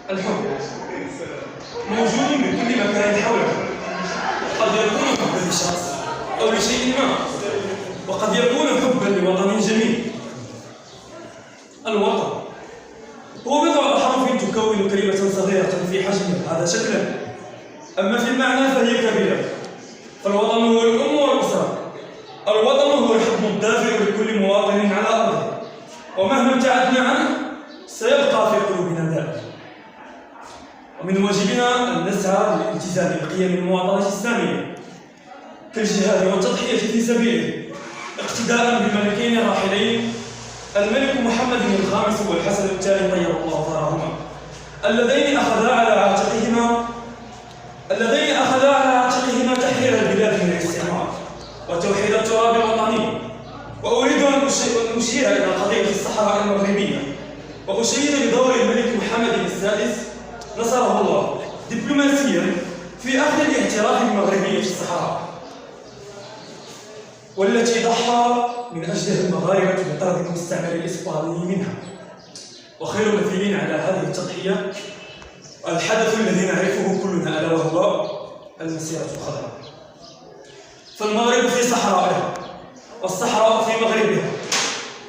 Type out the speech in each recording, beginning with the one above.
الحب موجود بكل مكان حولك، قد يكون حبا لشخص أو لشيء ما، وقد يكون حبا لوطن جميل. الوطن هو بضع أحرف تكون كلمة صغيرة في حجمها هذا شكلا، أما في المعنى فهي كبيرة. فالوطن هو الأم والأسرة. الوطن هو الحب الدافئ لكل مواطن على أرضه، ومهما ابتعدنا عنه سيبقى في قلوبنا دائما. ومن واجبنا أن نسعى للالتزام بقيم المواطنة الإسلامية كالجهاد والتضحية في سبيله، اقتداء بالملكين الراحلين الملك محمد الخامس والحسن الثاني طيب الله ثارهما، اللذين أخذا على عاتقهما تحرير البلاد من الاستعمار وتوحيد التراب الوطني. وأريد أن أشير إلى قضية الصحراء المغربية، وأشيد بدور الملك محمد السادس نصره الله دبلوماسيا في أخذ الاعتراف بمغربية الصحراء، والتي ضحى من أجلها المغاربة بطرد المستعمر الإسباني منها. وخير مثيل على هذه التضحية الحدث الذي نعرفه كلنا، ألا وهو المسيرة الخضراء. فالمغرب في صحرائها والصحراء في مغربها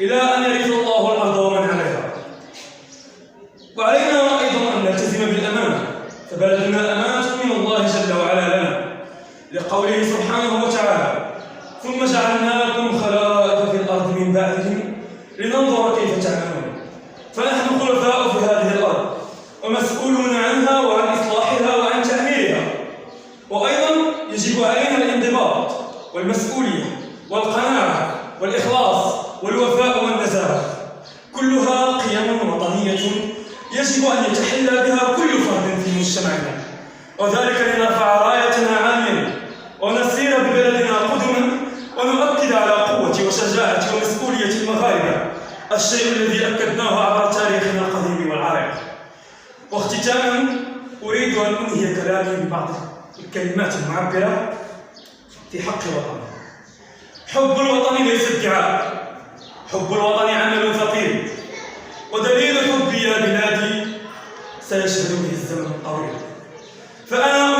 إلى أن يرث الله الأرض ومن عليها. وعلينا أيضا أن نلتزم بالأمانة، فبلدنا أمانة من الله جل وعلا لنا، لقوله سبحانه وتعالى: ثم جعلناكم خلائف في الأرض من بعدهم لننظر كيف تعملون. فنحن خلفاء في هذه الأرض ومسؤولون عنها وعن إصلاحها وعن تعميرها. وأيضا يجب علينا الانضباط والمسؤولية والقناعة والإخلاص والوفاء والنزاهة، كلها قيم وطنية يجب أن يتحلى بها كل فرد في مجتمعنا، وذلك لنرفع رايتنا عاليا ونسير ببلدنا قدما ونؤكد على قوة وشجاعة ومسؤولية المغاربة، الشيء الذي أكدناه عبر تاريخنا القديم والعريق. واختتاما أريد أن أنهي كلامي ببعض الكلمات المعبرة في حق وطني. حب الوطن ليس ادعاء، حب الوطن عمل ثقيل، ودليل حبي يا بلادي سيشهد به الزمن الطويل. فأنا